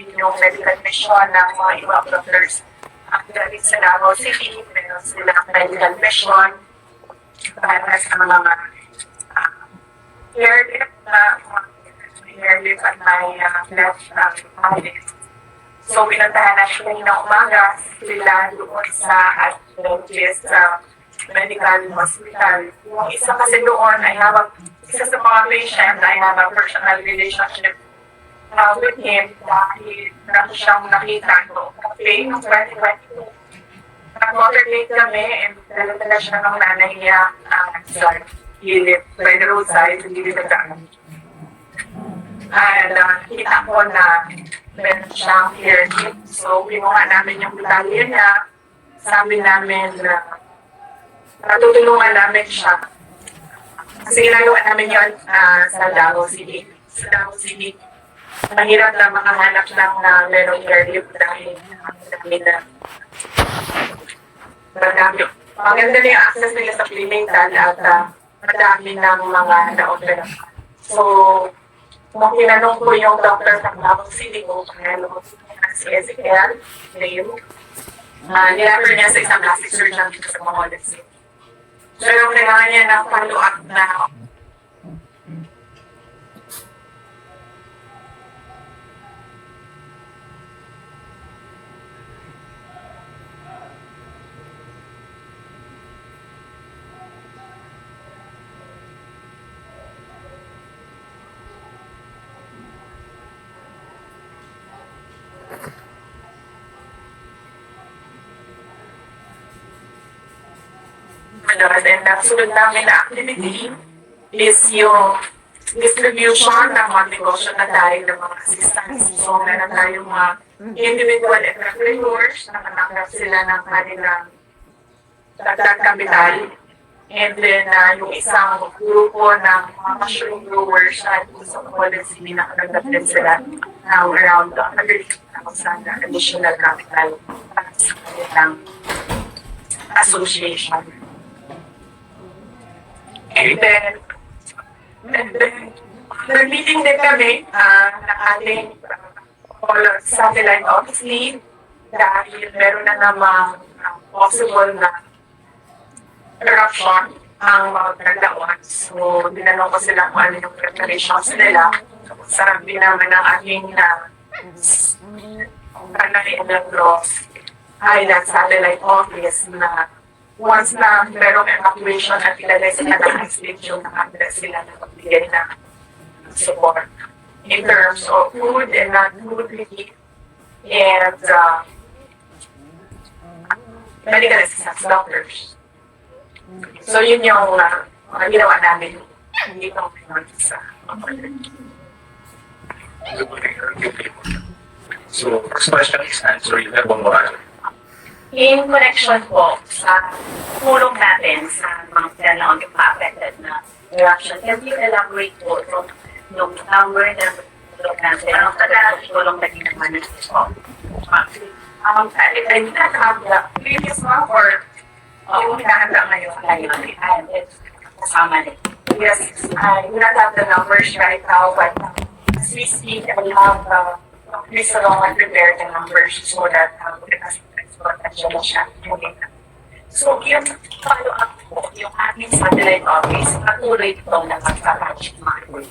din yung medical mission ng mga ibang doctors. Dahil sa Davao City, meron silang medical mission para sa mga airlift na airlift at may left pilot. So, pinuntahan natin ng umaga sila doon sa Adventist Medical Hospital. Yung isa kasi doon ay isa sa mga patient ay have a personal relationship with him dahil nato siyang nakita no cafe ng 2022. Nag-motorcade kami and talaga siya ng nanay niya sa gilid, by the roadside, sa gilid ng daan. And kita ko na meron siyang ear tip. So, kinuha namin yung medalya niya. Sabi namin na natutulungan namin siya. Kasi ginagawa namin yun sa Davao City. Sa Davao City, mahirap na makahanap lang na merong ear tip dahil marami na marami. Maganda na yung access nila sa clinical at madami ng mga na-opera. So, nung tinanong ko yung doctor ng Davao City ko, kaya si Ezekiel, nilaper niya sa isang plastic surgeon dito sa Bacolod City. Pero kailangan niya ng follow-up na and sunod namin na activity is yung distribution ng mga negosyo na dahil ng mga assistance. So, meron tayong mga individual entrepreneurs na natanggap sila ng kanilang dagdag kapital. And then, yung isang grupo ng mga mushroom growers na dito sa Bacolod City na natanggap din sila ng around 100,000 additional capital para sa kanilang association. And then, nag-meeting din kami ng ating satellite office lead dahil meron na namang possible na eruption ang mga Tagadawan. So, dinanong ko sila kung ano yung preparations nila. Sabi naman ng ating Panay and Cross ay na satellite office na once na merong evacuation at ilalay sa kanang station, nakakita sila na pagbigay na support in terms of food and non-food relief and medical assistance doctors. So yun yung ginawa namin dito sa So, first question is answer, you have one more. in connection po sa tulong natin sa mga pinalaon yung pa-affected na eruption. Can you elaborate po yung number na tulong natin? Anong kadalang tulong na ginawa natin po? I did not have the previous one or yung hinahanda ngayon ay kasama nito. Yes, I do not have the numbers right now, but as we speak, we have Mr. Roman prepared the numbers so that potential siya. So, yung follow-up po, yung ating satellite office, patuloy ito na magkakatch market.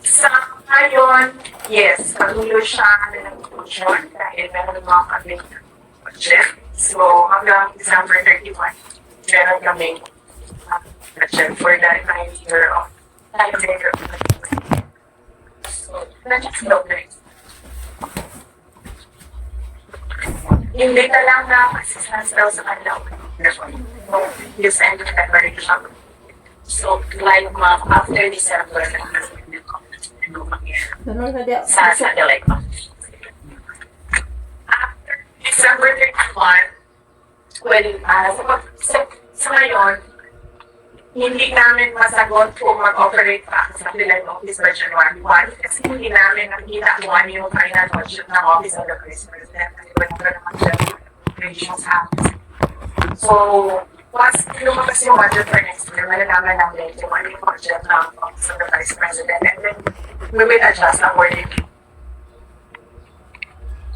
Sa ngayon, yes, patuloy siya ng function dahil meron mga kami project. So, hanggang December 31, meron kami project for the 9 year of time later. So, na-just low guys. Yung data lang na assistance daw sa kanila this end of February siya. So, like after December sa satellite office. After December 31, well, sa ngayon, hindi namin masagot kung mag-operate pa sa satellite office by January 1 kasi hindi namin nakita kung ano yung final budget ng Office of the Vice President at iba naman siya operations office. So, once lumabas yung budget for next year, malalaman namin kung ano yung budget ng Office of the Vice President and then we will adjust accordingly.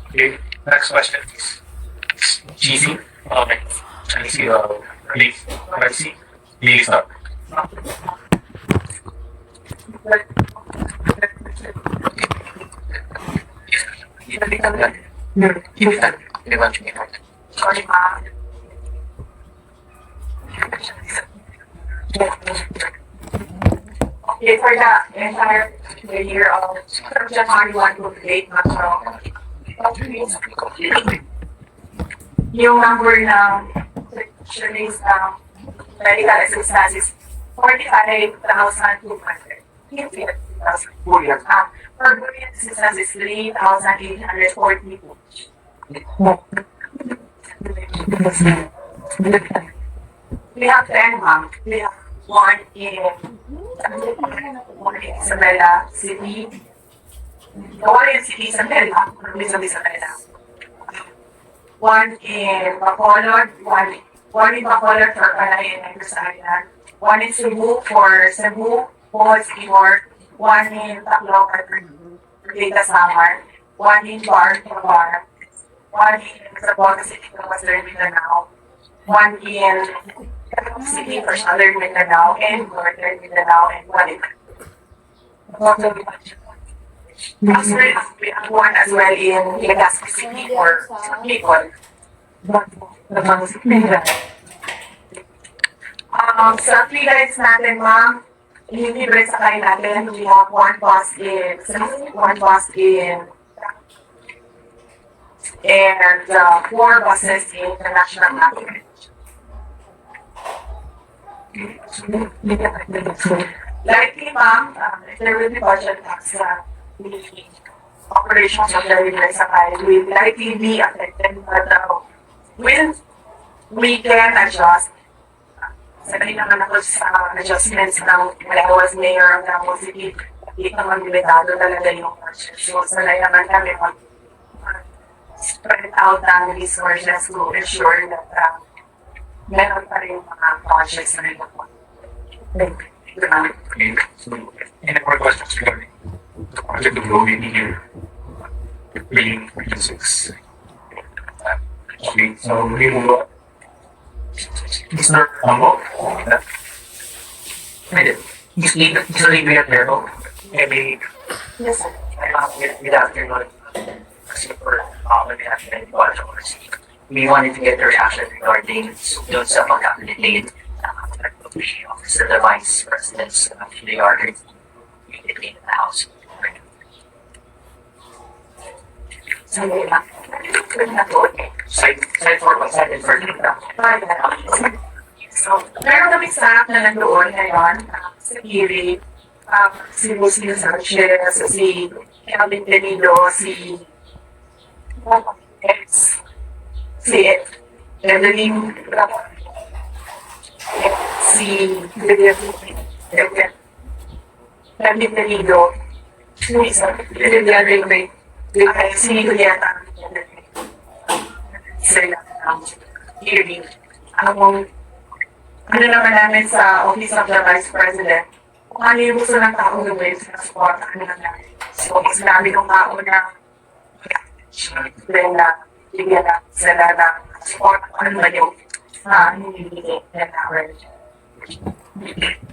Okay, next question is GC. Okay. Chinese, please. Privacy. Please start. Sorry, ma'am. Okay, for the entire year of January 1 to date, yung number ng specialist medical assistance is 45,200. For brilliant assistance is 3,842. We have 10 ma'am. We have one in Isabela City. The one in City Isabela, Isabela. One in Bacolod, one in Bacolod for Panay and Negros Island. One in Cebu for Cebu, Bohol, Timor. One in Tacloban for Data Samar. One in Bar for Bar. One in Zamboanga City for Western Mindanao. One in City for Southern Mindanao and Northern Mindanao, and one in as well, we have one as well in Legazpi City for people. Sa free rides natin, ma'am, libre sa kain natin, we have one bus in and 4 buses in the national capital. Likely, ma'am, if there will be budget cuts, the operations of the libre sa kain will likely be affected, but we can adjust. Sabi naman ako sa adjustments ng Malawas Mayor ng Davao City, hindi naman limitado talaga yung budget. So, sanay naman kami spread out ang resources to ensure that meron pa rin mga projects na rin ako. Okay, so any more questions regarding the project of Logan here? Being 26. Okay, so we move on. Mr. Ambo? Usually we are there, maybe Yes, sir. good afternoon. Super when we have been watchers. We wanted to get the reaction regarding doon sa pag-update of the vice presidents they are immediately in the house. Sorry, ma'am. Side for one, side for two. So, meron kami staff na nandoon ngayon, si Kiri, si Muslim Sanchez, si Calvin Tenido, si Evelyn, si Calvin Tenido, si Julieta, sila, Kiri, ano naman namin sa Office of the Vice President, kung ano yung gusto ng tao gawin sa support, ano lang namin. So, sinabi ng tao na then bigyan na sila ng support, ano ba yung hinihili na namin.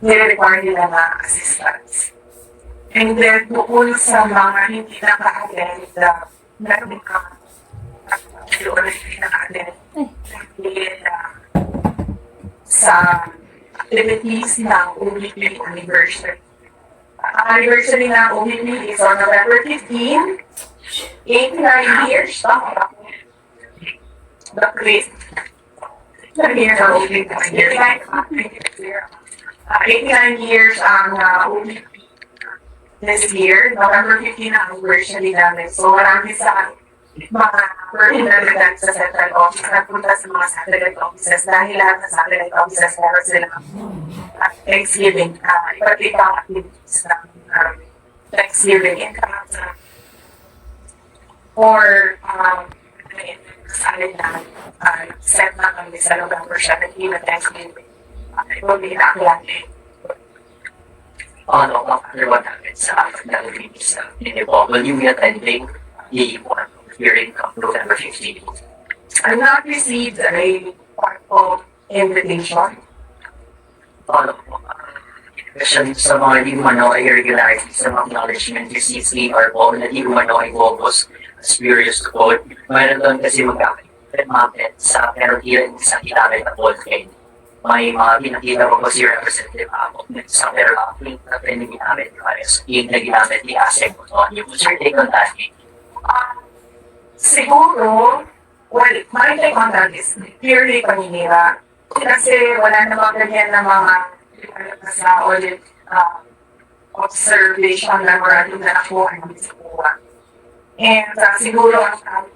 Nire-require nila na assistance. And then, bukod sa mga hindi naka-attend, meron ka doon hindi naka-attend, sa activities ng OVP anniversary. Ang anniversary ng OVP is on November 15, 89 years. The great year ng OVP. 89 years ang OVP this year. November 15 ang anniversary namin. So marami sa mga residents sa central office nagpunta sa mga satellite offices dahil lahat ng satellite offices meron silang Thanksgiving, iba't ibang activities ng Thanksgiving or salin na set na kami sa November 17 na Thanksgiving. It will be nakulati. Ano, what happens sa Philippines? Will you be attending the one hearing on November 15th. I've not received a formal invitation. Follow po. Question sa mga di umano ay irregularities sa mga acknowledgement receipts ni Arpo na di umano ay bogus. Spurious to quote, mayroon doon kasi magkakit sa pero hindi sa kitamit na ballpen. May mga pinakita ko po si Representative Ako sa pero link na ginamit ni Pares, yung na ginamit ni Asek mo noon. Yung sir, take on that. Siguro, well, my take on that is purely paninira. Kasi wala namang ganyan na mga sa audit observation memorandum na nakuha ng sa. And siguro ang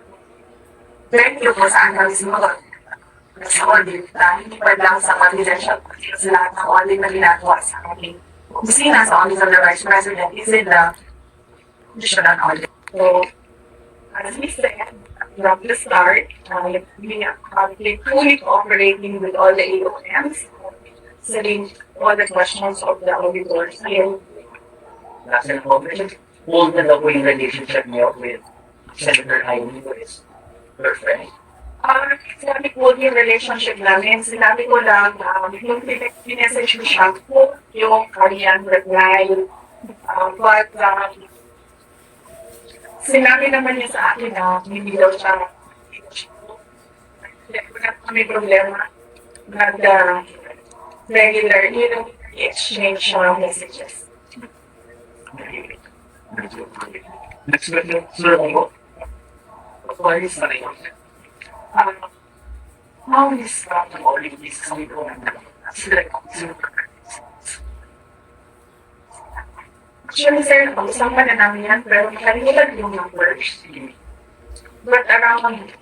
thank you po sa analysis mo sa audit na hindi pa lang sa confidential sa lahat ng audit na ginagawa sa ating opisina sa Office of the Vice President is in the additional audit. So, as we said, from the start, we have been fully cooperating with all the AOMs, setting all the questions of the auditors and Nasa po, hold na daw po yung relationship niyo with Senator Jaime Lewis, your friend. Sinabi ko yung relationship namin, sinabi ko lang yung pinessage ko siya po yung kanyang reply. But sinabi naman niya sa akin na hindi daw siya wala kami problema regularly exchange mga messages. Next question, sir, ako. Why is that? How is that? All of this coming from Actually, sir, pag-usapan na namin yan, pero nakalimutan yung numbers. But around,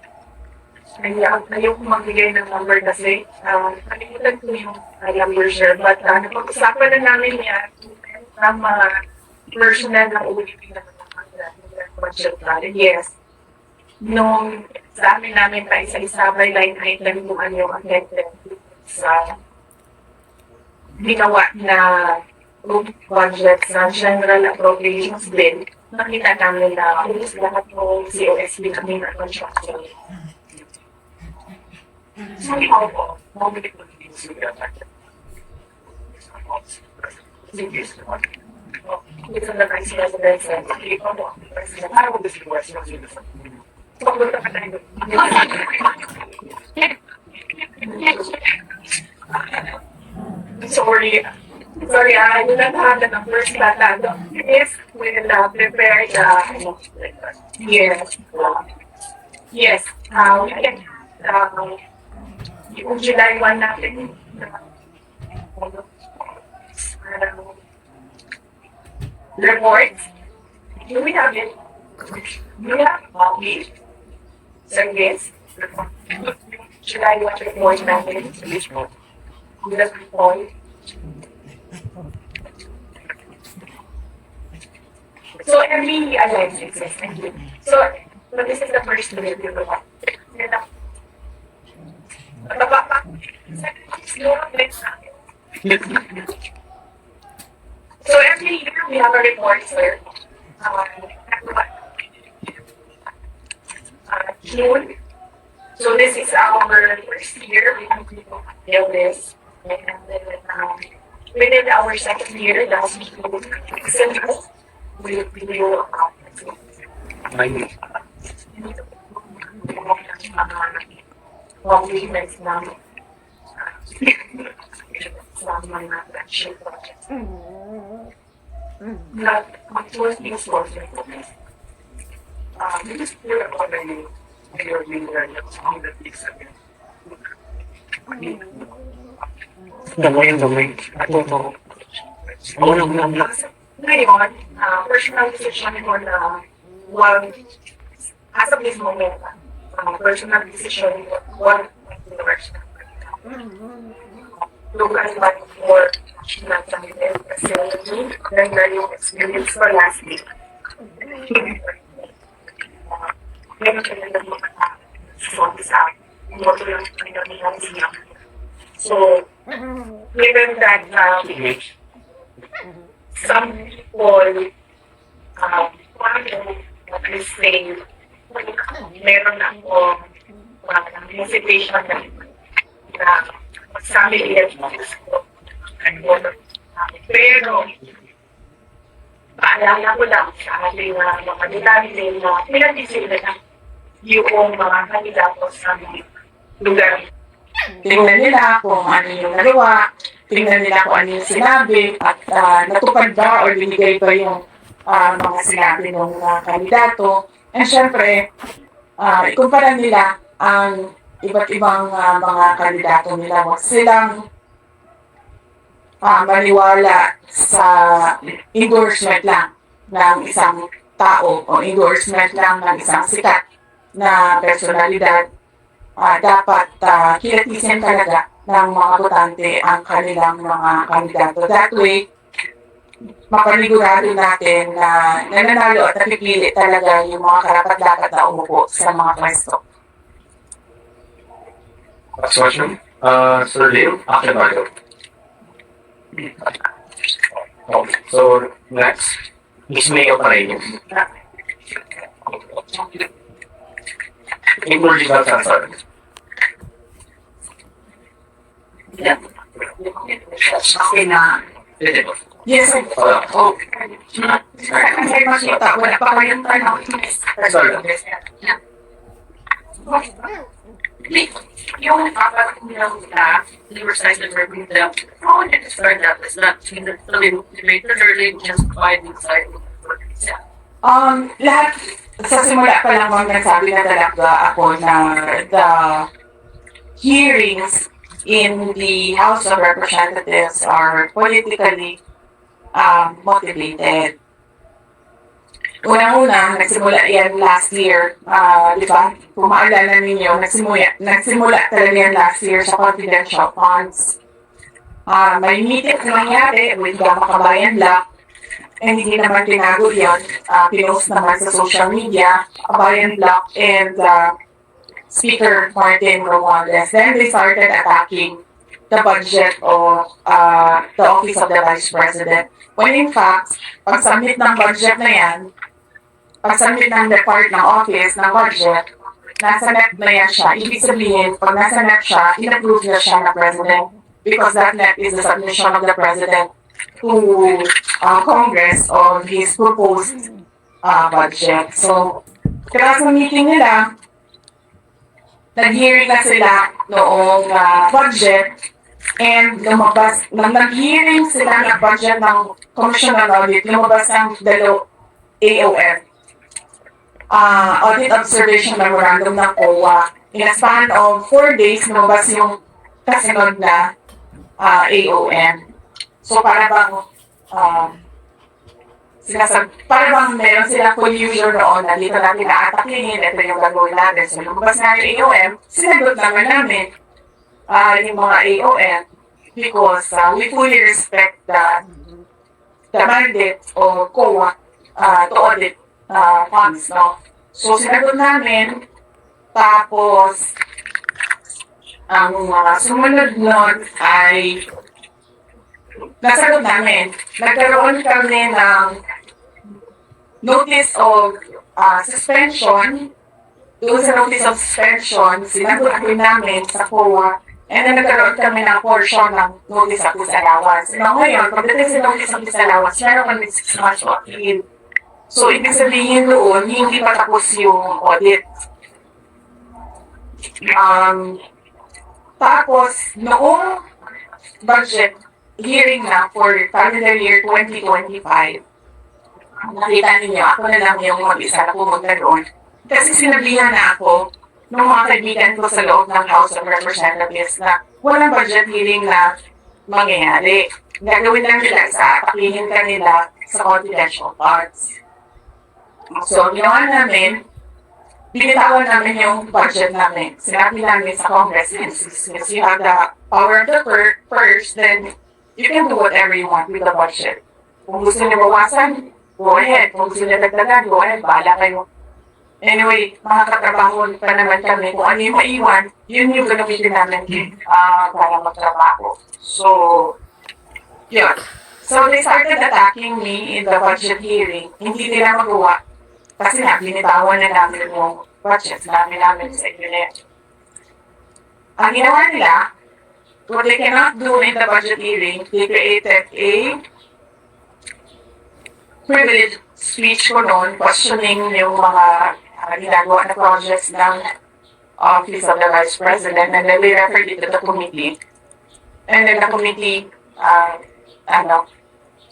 ayoko magbigay ng number kasi, nakalimutan ko yung number, sir. But napag-usapan na namin yan ng mga personal na ulitin na budget plan. Yes. Nung sa amin namin pa isa-isa by line item kung ano yung affected sa ginawa na budget sa general appropriations bill, nakita namin na ulit lahat ng COSB kami na construction. So, ikaw po, mabilik na hindi sila It's on the Vice President said, ikaw po, paano mo this question sila sa papunta ka tayo. Sorry, I do not have the numbers that yes, will prepare the, yes, yes, we can, yung July 1 natin, reports, do we have it? Do we have copies? Service? July 1 report natin? this month? The report. So every alliance exists. So this is the first review. So every year we have a report, sir. June. So this is our first year. We have to do this. And then within our second year, last June, we do compliments ng sa mga action projects. Not actually exposure. This is clear about your leader, yung that is Gamay. Ako to. Ako lang. Ngayon, personal decision ko na as of this moment, personal decision one direction. Look at what more national candidate kasi naging yung experience ko last week. Meron ka na ng mga sa moto lang pinanilang siya. So, given that some people want to say when it comes meron ako motivation na magsabi ulit ko. Pero, paalala ko lang sa ating mga kandidato na pinag-isipan na yung mga kandidato sa lugar. Tingnan nila kung ano yung nagawa, tingnan nila kung ano yung sinabi, at natupad ba o binigay ba yung mga sinabi ng kandidato. And syempre, ikumpara nila ang iba't ibang mga kandidato nila. Huwag silang maniwala sa endorsement lang ng isang tao o endorsement lang ng isang sikat na personalidad. Dapat kilatisin talaga ng mga botante ang kanilang mga kandidato. That way, mapanigurado natin na nananalo at napipili talaga yung mga karapat-dapat na umupo sa mga pwesto. Last question. Sir Leo, action order. Okay, so next, Miss Mayo Pareño. Indoor legal concern. Okay na. Yes, sir. Oh, Kasi makita, wala pa kayong tanong. sorry. Yung apat nilang Riverside and Urban Dam, how did it start that? Is that later or just by inside? Lahat, sa simula pa lang nagsabi na talaga ako na the hearings in the House of Representatives are politically motivated. Unang-una, nagsimula yan last year, di ba? Kung maalala ninyo, nagsimula talaga yan last year sa confidential funds. May meeting nangyari with the Makabayan Block, and hindi naman tinago yun. Pinost naman sa social media, Makabayan Block and Speaker Martin Romualdez. Then they started attacking the budget of the Office of the Vice President. When in fact, pag-submit ng budget na yan, pag-submit ng depart ng office ng budget, nasa net na yan siya. Ibig sabihin, pag nasa net siya, in-approve na siya ng President because that net is the submission of the President to Congress of his proposed budget. So, kaya sa meeting nila, nag-hearing na sila noong budget and lumabas, nag-hearing sila ng budget ng Commission on Audit, lumabas ang AOF. Audit Observation Memorandum ng COA. In a span of 4 days, lumabas yung kasunod na AOM. So para bang para bang meron silang collusion noon na dito natin na-atakihin, ito yung gagawin natin. So lumabas na yung AOM, sinagot naman namin yung mga AOM because we fully respect the mandate of COA to audit funds, no? So, sinagot namin, tapos, ang sumunod nun ay nasagot namin. Nagkaroon kami ng notice of suspension. Doon sa notice of suspension, sinagot din namin sa COA, and then nagkaroon kami ng portion ng notice of disallowance. Now, ngayon, pagdating sa notice of disallowance, meron kami 6 months of appeal. So, ibig sabihin doon, hindi pa tapos yung audit. Tapos, noong budget hearing na for calendar year 2025, nakita ninyo, ako na lang yung mag-isa na pumunta doon. Kasi sinabihan na ako ng mga kaibigan ko sa loob ng House of Representatives na walang budget hearing na mangyayari. Gagawin lang nila sa pakihin kanila sa confidential parts. So, ginawa namin, binitawan namin yung budget namin. Sinabi namin sa Congress, since you have the power of the purse, then you can do whatever you want with the budget. Kung gusto niyo bawasan, go ahead. Kung gusto niyo dagdagan, go ahead. Bahala kayo. Anyway, mga katrabaho pa naman kami. Kung ano yung maiwan, yun yung gagamitin namin para magtrabaho. So, yun. So, they started attacking me in the budget hearing. Hindi nila magawa Kasi nga, binitawan na namin yung budget namin sa UNED. Ang ginawa nila, what they cannot do in the budget hearing, they created a privilege speech ko noon, questioning yung mga ginagawa na projects ng Office of the Vice President, and then they referred it to the committee. And then the committee,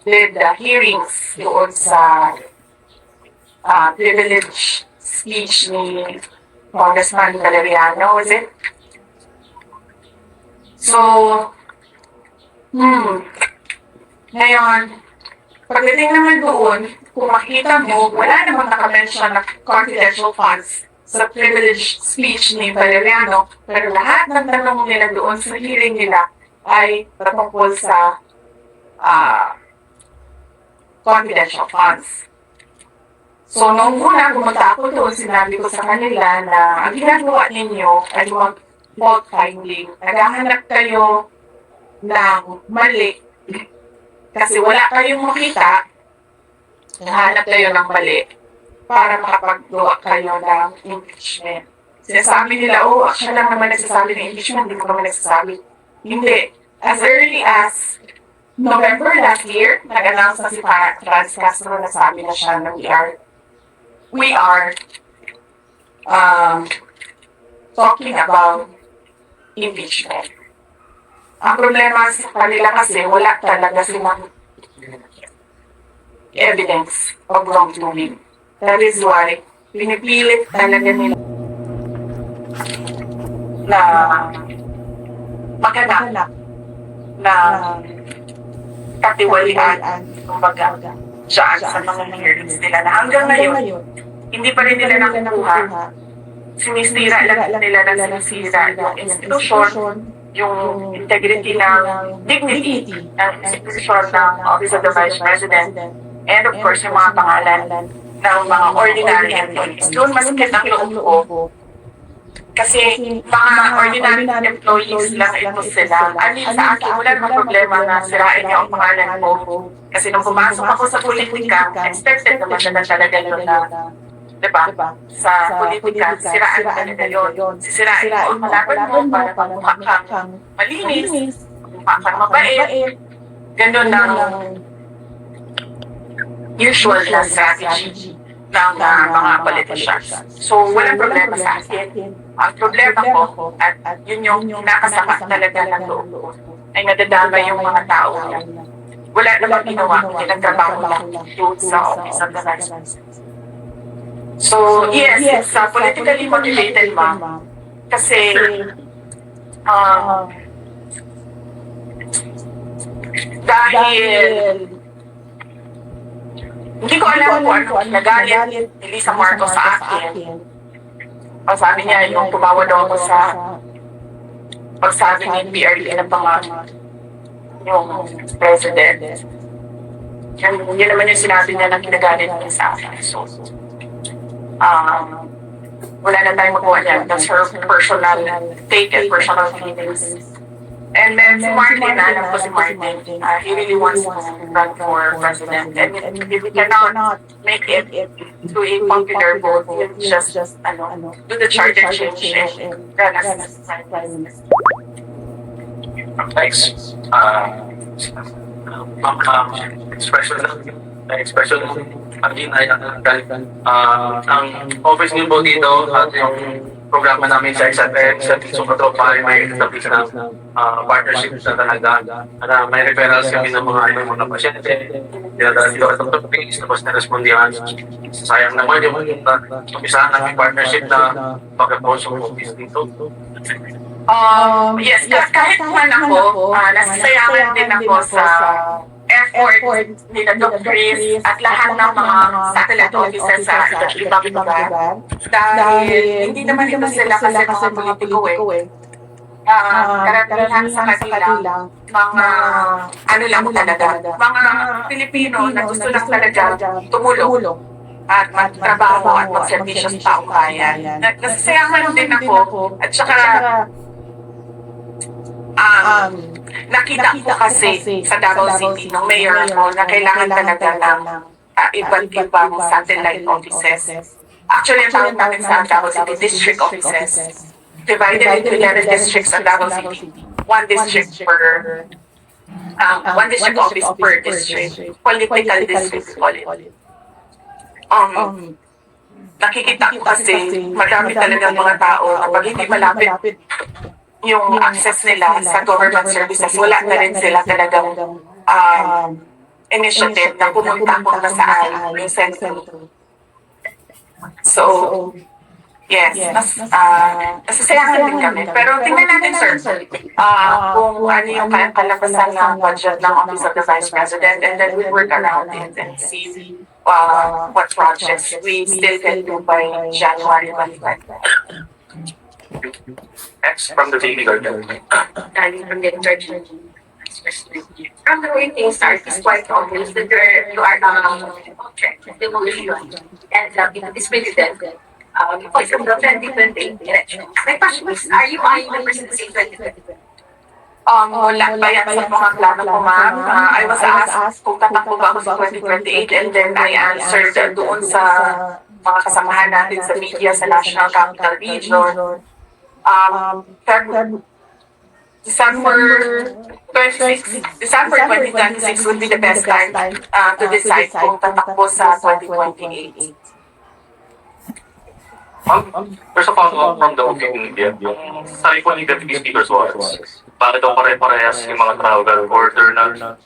did the hearings doon sa privilege speech ni Congressman Valeriano, was it? So, ngayon, pagdating naman doon, kung makita mo, wala namang nakamention na confidential funds sa privilege speech ni Valeriano, pero lahat ng tanong nila doon sa hearing nila ay patungkol sa confidential funds. So, nung una, pumunta ako doon, sinabi ko sa kanila na ang ginagawa ninyo ay fault finding. Naghahanap kayo ng mali kasi wala kayong makita, naghahanap kayo ng mali para makapagawa kayo ng impeachment. Sinasabi nila, siya lang naman nagsasabi ng impeachment, hindi ko naman nagsasabi. Hindi. As early as November last year, nag-announce na si Franz Castro na sabi na siya na we are talking about impeachment. Ang problema sa kanila kasi wala talaga silang evidence of wrongdoing. That is why pinipilit talaga nila na maghanap na katiwalian, kumbaga, dyan sa mga hearings nila na hanggang ngayon, hindi pa rin nila nakukuha. Sinisira lang nila na sinisira yung institusyon, yung integrity ng dignity ng institusyon ng Office of the Vice President, and of course, yung mga pangalan ng mga ordinary employees. Doon masakit ang loob ko. Kasi mga ordinary employees lang ito sila. Sa akin, wala namang problema na sirain niyo ang pangalan ko. Kasi nung pumasok ako sa politika, expected naman na talaga yun na, diba? Sa politika, siraan talaga yun. Sisirain mo ang kalaban mo para pagmukha kang malinis, pagmukha kang mabait. Ganun ang usual na strategy ng mga politicians. So, walang problema sa akin. Ang problema ko, at yun yung nakasama talaga ng loob ko, ay nadadama yung mga tao na wala namang ginawa, hindi nagtrabaho lang doon sa Office of the Vice President. So, yes, it's politically motivated, ma'am. Kasi, dahil hindi ko alam kung ano nagalit ni Lisa Marcos sa akin. Ang sabi niya, yung tumawa daw ako sa pagsabi ni PRD na yung president. Yun naman yung sinabi niya na ginagalit niya sa akin. So, wala na tayong magawa niya. That's her personal take and personal feelings. And then si Martin, alam ko si Martin, he really wants to run for president. And if we cannot make it to a popular vote, we'll just do the charter change and run as prime minister. Thanks. Expression ang office niyo po dito at yung programa namin sa XFM sa Sumatropa ay may establish ng partnership na talaga. May referrals kami ng mga pasyente. Dinadala dito at Dr. Pings, tapos na-respondihan. Sayang naman yung umpisahan namin partnership na pagka-post ng office dito. Yes, kahit naman ako, nasasayangan din ako sa effort ni Dr. Chris at lahat ng mga satellite officers sa ibang lugar. Dahil hindi naman ito sila kasi mga politiko karamihan sa kanila, mga ano lang talaga, mga Pilipino na gusto lang talaga tumulong at magtrabaho at magservisyo sa taong bayan. Nasasayangan din ako at saka nakita ko kasi sa Davao City ng mayor mo na kailangan talaga ng iba't ibang satellite offices. Actually, ang tawag namin sa Davao City, district offices. Divided into 11 districts sa Davao City. One district per, one district office per district. Political district, we call it. Nakikita ko kasi marami talagang mga tao na pag hindi malapit yung access nila sa government services, wala na rin sila talagang initiative na pumunta kung nasaan yung sentro. So, yes, nasasayahan din kami. Pero tingnan natin, sir, kung ano yung kalabasan ng budget ng Office of the Vice President, and then we work around it and see what projects we still can do by January 2025. Next from the TV Guardian. Darling from the church. From the way things start, it's quite obvious that you are object of demolition and this president because of the 2028 election. My question is, are you eyeing the presidency in 2020? Wala pa yan sa mga plano ko, ma'am. I was asked kung tatakbo ba ako sa 2028 and then I answered doon sa mga kasamahan natin sa media sa National Capital Region. December 2026 would be the best time to decide kung tatakbo sa 2028. There's a follow-up from the OK media. Sabi po ni Deputy Speaker Suarez, bakit daw pare-parehas yung mga travel order na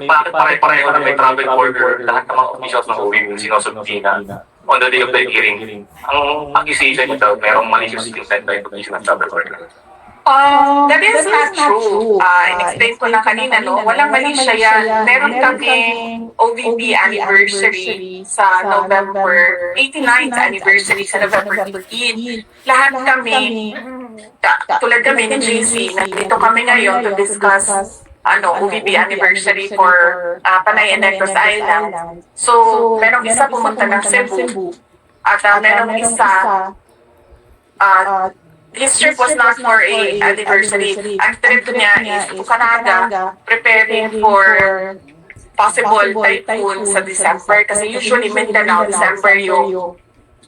bakit pare-pareho na may travel order lahat ng mga officials ng OVP yung sinusunod na on the day of the hearing? Ang accusation niya daw, merong malicious intent na imposition ng travel order. That is not true. In-explain ko na kanina, no? Walang mali siya yan. Meron kaming OVP anniversary sa November, 89th anniversary sa November 15. Lahat kami, tulad kami ni JC, nandito kami ngayon to discuss OVP anniversary for Panay and Negros Island. So, merong isa pumunta ng Cebu at merong isa his trip was not for a anniversary. Ang trip niya is to Canada, preparing for possible typhoon sa December. Kasi usually Mindanao, December yung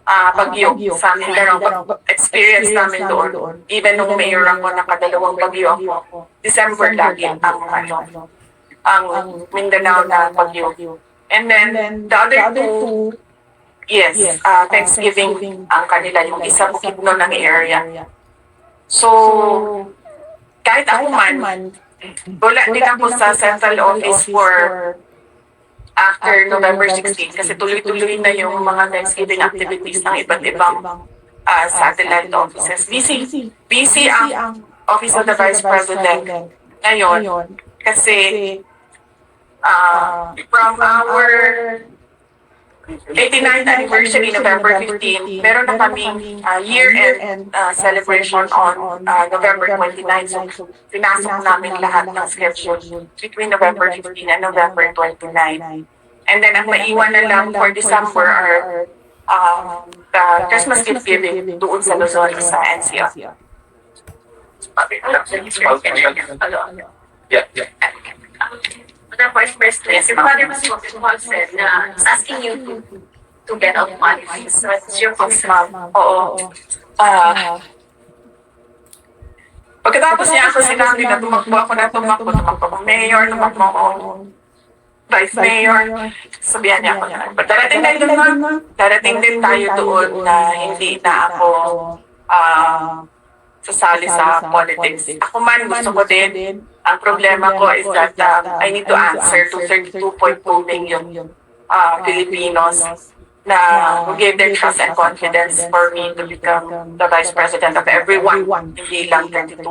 bagyo sa Mindanao. Experience namin doon. Even nung mayor ako, nakadalawang bagyo ako. December lagi ang Mindanao na bagyo. And then the other two, yes, Thanksgiving ang kanila, yung isa Bukidnon ng area. So, kahit ako man, wala din ako sa central office for after November 16 kasi tuloy-tuloy na yung mga Thanksgiving activities ng iba't ibang satellite offices. Busy ang Office of the Vice President ngayon kasi from our 89th anniversary, November 15, meron na kaming year-end celebration on November 29. So, pinasok namin lahat ng schedule between November 15 and November 29. And then, ang maiwan na lang for December are the Christmas gift giving doon sa Luzon sa NCR. Yeah. The Vice President, your father was said na is asking you to get out money. So it's your concern. Oo. Pagkatapos niya ako sinabi na tumakbo ako. Mayor, tumakbo ako. Vice Mayor. Sabihan niya ako na. Darating din tayo doon na hindi na ako sasali sa politics. Ako man gusto ko din. Ang problema ko is that I need to answer to 32.2 million Filipinos na who gave their trust and confidence for me to become the Vice President of everyone, hindi lang 32.2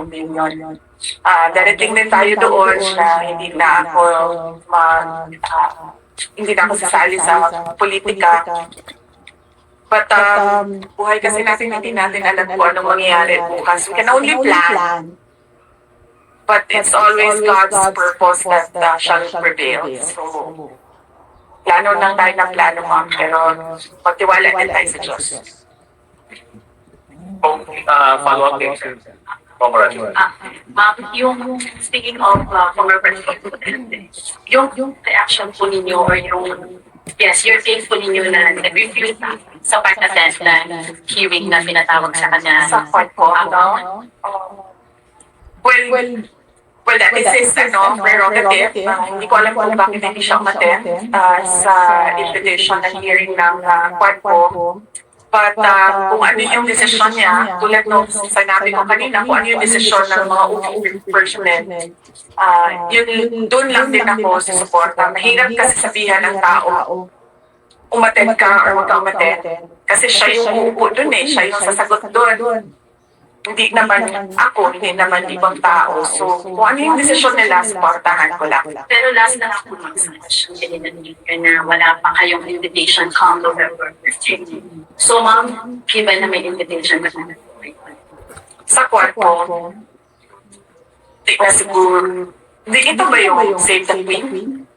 million. Darating din tayo doon na hindi na ako sasali sa politika. But buhay kasi natin, hindi natin alam kung anong mangyayari bukas. We can only plan. But it's always God's purpose that shall prevail. So, plano lang tayo ng plano, ma'am. Pero, pagtiwala din tayo sa Diyos. Follow-up din, sir. Congratulations. Yung speaking of former president, yung reaction po ninyo or yung your take po ninyo na nag-refuse na sa part-attend na hearing na pinatawag sa kanya Sa part ko, ano? Well, that is his prerogative. Hindi ko alam kung bakit hindi siya umattend sa invitation na hearing ng quad ko. But kung ano yung desisyon niya, tulad nung sinabi ko kanina, kung ano yung desisyon ng mga OVP personnel, doon lang din ako susuporta. Mahirap kasi sabihan ng tao, umattend ka or huwag ka umattend. Kasi siya yung uupo doon siya yung sasagot doon. Hindi naman ako, hindi naman ibang tao. So, kung ano yung desisyon nila, supportahan ko lang. Pero last na ako sa question na wala pa kayong invitation come November 15. So ma'am, given na may invitation ka na Sa kwarto, di na siguro, di ito ba yung Save the Queen?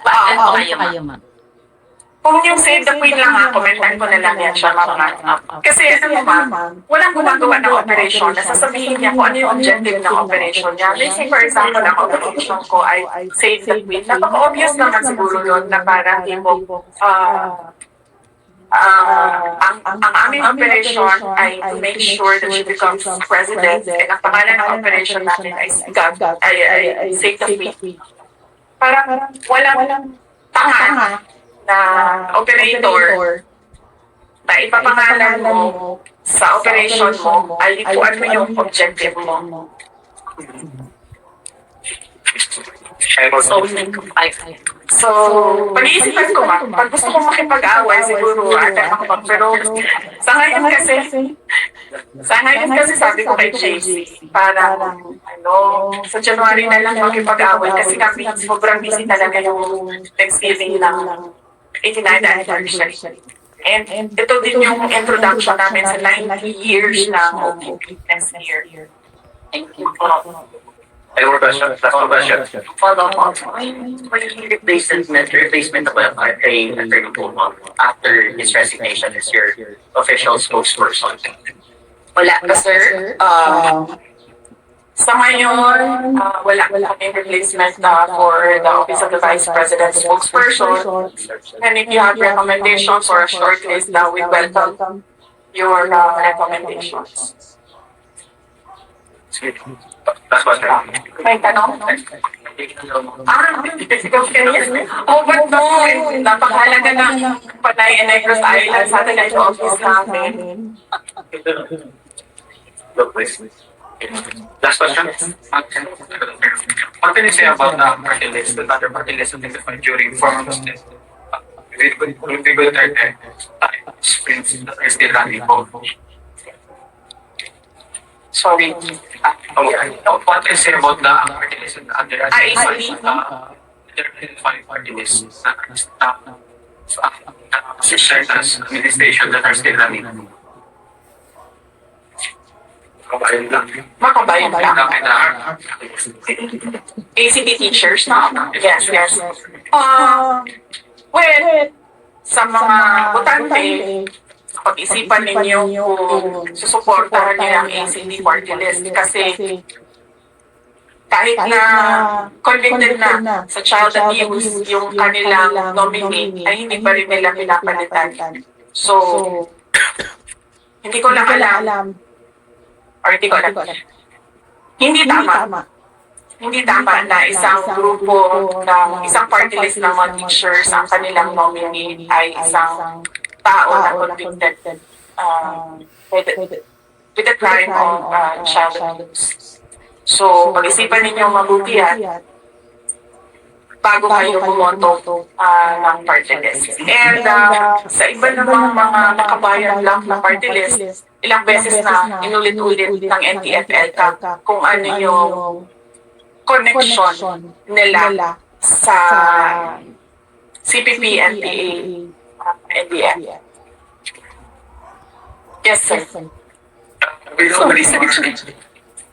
Ano kayo ma'am? Kung yung Save the Queen lang ako, mentan ko na lang yan siya, mama. Kasi ano naman, walang gumagawa ng operation. Nasasabihin niya kung ano yung objective ng operation niya. Let's say, for example, ang operation ko ay Save the Queen. Napaka-obvious naman siguro yun na parang tipo, ang aming operation ay to make sure that she becomes president. And ang pangalan ng operation natin ay Save the Queen. Parang walang tanga na operator na ipapangalan mo sa operation mo ay kung ano yung objective mo. So, pag-iisipan ko pag gusto kong makipag-away, siguro ata ako pero sa ngayon kasi sabi ko kay JC, parang sa January na lang makipag-away kasi kami sobrang busy talaga yung Thanksgiving ng 89th anniversary. And ito din yung introduction namin sa 90 years na OPP next year. Thank you. Any more questions? Last one question. Follow up, may replacement of Attorney Tulfo after his resignation as your official spokesperson. Wala ka, sir? Sa ngayon, wala kaming replacement for the Office of the Vice President spokesperson. And if you have recommendations or a short list, we welcome your recommendations. Last question. May tanong? Ikaw kanina. But no, napakahalaga ng Panay and Negros Island Satellite Office namin. Look, please. Last question. What can you say about the party list, the other party list identified during formal list? Will be good at sprints that are still running. Sorry. What can you say about the party list and the other ACP? identified party lists that served as administration that are still running? Kabayan lang. Makabayan lang. Kailangan. ACT teachers, no? Yes. Well, sa mga botante, pag-isipan ninyo kung susuportahan niyo ang ACT party list kasi kahit na convicted na sa child abuse yung kanilang nominee ay hindi pa rin nila pinapalitan. So, hindi ko lang alam. Or hindi ko alam. Hindi tama. Hindi tama na isang grupo ng isang party list ng mga teachers ang kanilang nominee ay isang tao na convicted with the crime of child abuse. So, pag-isipan ninyo mabuti yan bago kayo bumoto ng party list. And sa iba namang mga nakabayan lang na party list, ilang beses na inulit-ulit ng NTFL kung ano yung connection nila sa CPP, NPA, NDF. Yes, sir. We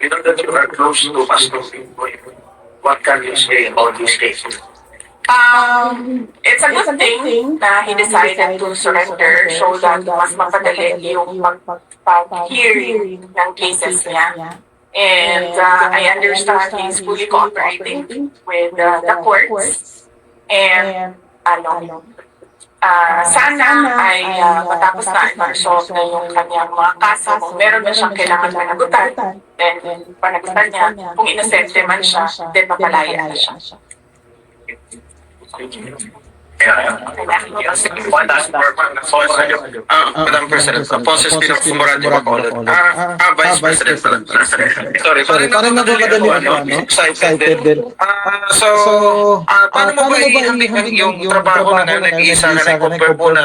know that you are close to Pastor Pimboy. What can you say about this case? It's a good thing na he decided to surrender so that mas mapadali yung pag-hearing ng cases niya. And I understand he's fully cooperating with the courts. And sana ay matapos na i-resolve na yung kanyang mga kaso. Kung meron na siyang kailangan managutan, then panagutan niya. Kung inosente man siya, then mapalaya na siya. One last word, Madam President, Ponce Espino Sumorado Bacolod. Vice President pala. Sorry, parang nagmamadali ako, excited din. So, paano mo ba ihambing yung trabaho ng nag-iisa na nag-compare po na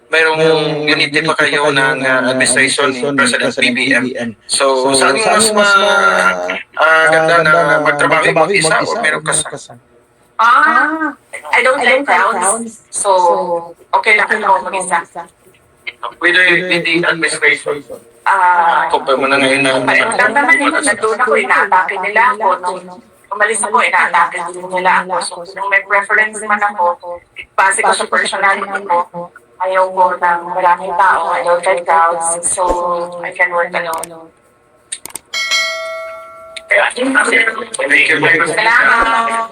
mayroong unity pa kayo ng administration ni President BBM? So, saan yung mas ganda na magtrabaho yung mag-isa o meron kasama? I don't like crowds. So, okay lang ako mag-isa. With the administration? Compare mo na ngayon na... Pareho lang naman eh. Nandun ako, inaatake nila ako. Nung umalis ako, inaatake din nila ako. So, nung may preference man ako, base ko sa personality ko, ayaw ko ng maraming tao. I don't like crowds. So, I can work alone. Thank you. Salamat!